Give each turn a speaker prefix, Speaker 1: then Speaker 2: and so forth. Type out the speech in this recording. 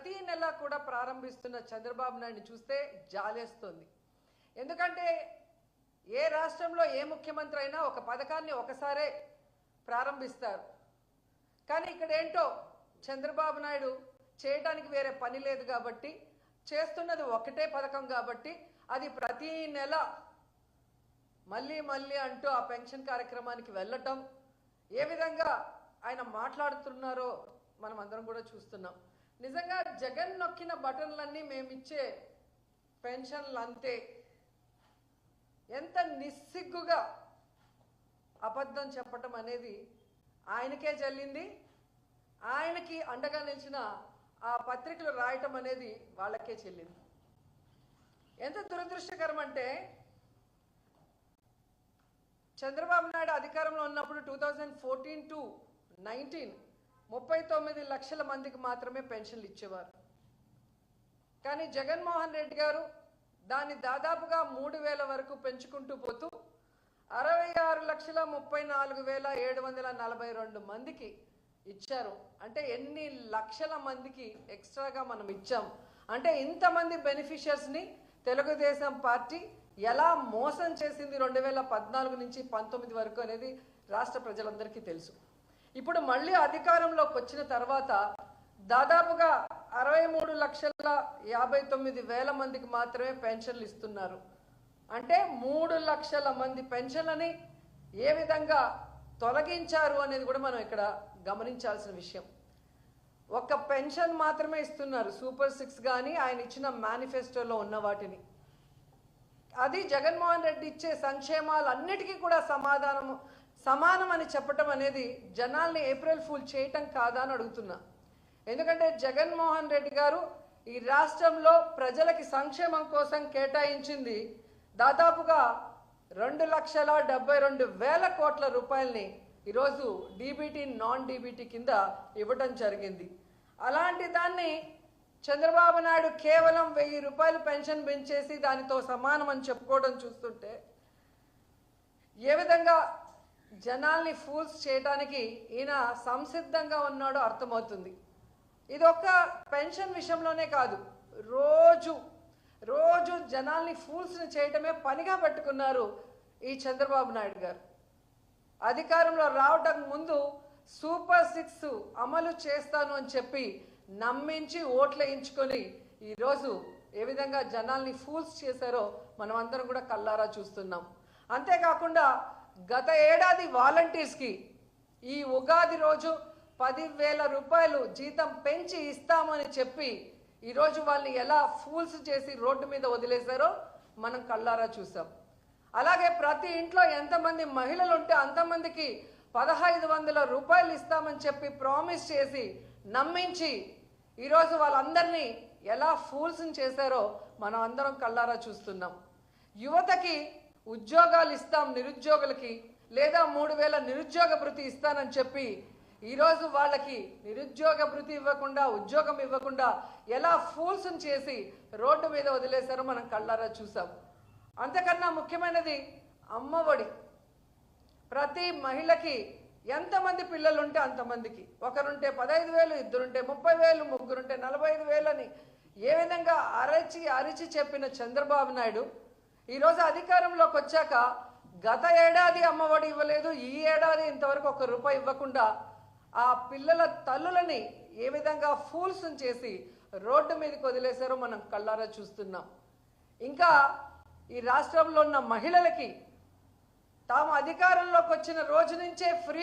Speaker 1: ప్రతి నెల కూడా ప్రారంభిస్తున్న చంద్రబాబు నాయుడిని చూస్తే జాలేస్తుంది. ఎందుకంటే ఏ రాష్ట్రంలో ఏ ముఖ్యమంత్రి అయినా ఒక పథకాన్ని ఒకసారే ప్రారంభిస్తారు. కానీ ఇక్కడ ఏంటో చంద్రబాబు నాయుడు చేయడానికి వేరే పని లేదు కాబట్టి, చేస్తున్నది ఒకటే పథకం కాబట్టి అది ప్రతి నెల మళ్ళీ మళ్ళీ అంటూ ఆ పెన్షన్ కార్యక్రమానికి వెళ్ళటం, ఏ విధంగా ఆయన మాట్లాడుతున్నారో మనం అందరం కూడా చూస్తున్నాం. నిజంగా జగన్ నొక్కిన బటన్లన్నీ మేమిచ్చే పెన్షన్లు అంతే. ఎంత నిస్సిగ్గుగా అబద్ధం చెప్పటం అనేది ఆయనకే చెల్లింది. ఆయనకి అండగా నిలిచిన ఆ పత్రికలు రాయటం అనేది వాళ్ళకే చెల్లింది. ఎంత దురదృష్టకరం అంటే చంద్రబాబు నాయుడు అధికారంలో ఉన్నప్పుడు 2014 to 19 39 లక్షల మందికి మాత్రమే పెన్షన్లు ఇచ్చేవారు. కానీ జగన్మోహన్ రెడ్డి గారు దాన్ని దాదాపుగా 3,000 వరకు పెంచుకుంటూ పోతూ 66,34,742 మందికి ఇచ్చారు. అంటే ఎన్ని లక్షల మందికి ఎక్స్ట్రాగా మనం ఇచ్చాం అంటే ఇంతమంది బెనిఫిషియర్స్ని తెలుగుదేశం పార్టీ ఎలా మోసం చేసింది 2014 నుంచి 19 వరకు అనేది రాష్ట్ర ప్రజలందరికీ తెలుసు. ఇప్పుడు మళ్ళీ అధికారంలోకి వచ్చిన తర్వాత దాదాపుగా 63,59,000 మందికి మాత్రమే పెన్షన్లు ఇస్తున్నారు. అంటే 3 లక్షల మంది పెన్షన్లని ఏ విధంగా తొలగించారు అనేది కూడా మనం ఇక్కడ గమనించాల్సిన విషయం. ఒక్క పెన్షన్ మాత్రమే ఇస్తున్నారు, సూపర్ 6 కానీ ఆయన ఇచ్చిన మేనిఫెస్టోలో ఉన్న వాటిని. అది జగన్మోహన్ రెడ్డి ఇచ్చే సంక్షేమాలన్నిటికీ కూడా సమానం అని చెప్పటం అనేది జనాల్ని ఏప్రిల్ ఫూల్ చేయటం కాదా అని అడుగుతున్నా. ఎందుకంటే జగన్మోహన్ రెడ్డి గారు ఈ రాష్ట్రంలో ప్రజలకి సంక్షేమం కోసం కేటాయించింది దాదాపుగా 2,72,000 కోట్ల రూపాయలని ఈరోజు డీబీటీ నాన్ డీబీటీ కింద ఇవ్వటం జరిగింది. అలాంటి దాన్ని చంద్రబాబు నాయుడు కేవలం 1,000 రూపాయలు పెన్షన్ పెంచేసి దానితో సమానం అని చెప్పుకోవడం చూస్తుంటే ఏ విధంగా జనాల్ని ఫూల్స్ చేయడానికి ఈయన సంసిద్ధంగా ఉన్నాడో అర్థమవుతుంది. ఇది ఒక్క పెన్షన్ విషయంలోనే కాదు, రోజు జనాల్ని ఫూల్స్ని చేయటమే పనిగా పెట్టుకున్నారు ఈ చంద్రబాబు నాయుడు గారు. అధికారంలో రావడం ముందు సూపర్ 6 అమలు చేస్తాను అని చెప్పి నమ్మించి ఓట్లు వేయించుకొని ఈరోజు ఏ విధంగా జనాల్ని ఫూల్స్ చేశారో మనం అందరం కూడా కల్లారా చూస్తున్నాం. అంతేకాకుండా గత ఏడాది వాలంటీర్స్కి ఈ ఉగాది రోజు 10,000 రూపాయలు జీతం పెంచి ఇస్తామని చెప్పి ఈరోజు వాళ్ళని ఎలా ఫూల్స్ చేసి రోడ్డు మీద వదిలేశారో మనం కల్లారా చూసాం. అలాగే ప్రతి ఇంట్లో ఎంతమంది మహిళలు ఉంటే అంతమందికి 1,500 రూపాయలు ఇస్తామని చెప్పి ప్రామిస్ చేసి నమ్మించి ఈరోజు వాళ్ళందరినీ ఎలా ఫూల్స్ని చేశారో మనం అందరం కల్లారా చూస్తున్నాం. యువతకి ఉద్యోగాలు ఇస్తాం నిరుద్యోగులకి, లేదా 3,000 నిరుద్యోగ భృతి ఇస్తానని చెప్పి ఈరోజు వాళ్ళకి నిరుద్యోగ భృతి ఇవ్వకుండా, ఉద్యోగం ఇవ్వకుండా ఎలా ఫూల్స్ని చేసి రోడ్డు మీద వదిలేశారో మనం కళ్ళారా చూసాం. అంతకన్నా ముఖ్యమైనది అమ్మఒడి. ప్రతి మహిళకి ఎంతమంది పిల్లలు ఉంటే అంతమందికి, ఒకరుంటే 15,000, ఇద్దరుంటే 30,000, ముగ్గురుంటే 45,000 అని ఏ విధంగా అరిచి చెప్పిన చంద్రబాబు నాయుడు ఈరోజు అధికారంలోకి వచ్చాక గత ఏడాది అమ్మఒడి ఇవ్వలేదు, ఈ ఏడాది ఇంతవరకు ₹1 ఇవ్వకుండా ఆ పిల్లల తల్లులని ఏ విధంగా ఫూల్స్ చేసి రోడ్డు మీదకి వదిలేశారో మనం కళ్ళారా చూస్తున్నాం. ఇంకా ఈ రాష్ట్రంలో ఉన్న మహిళలకి తాము అధికారంలోకి వచ్చిన రోజు నుంచే ఫ్రీ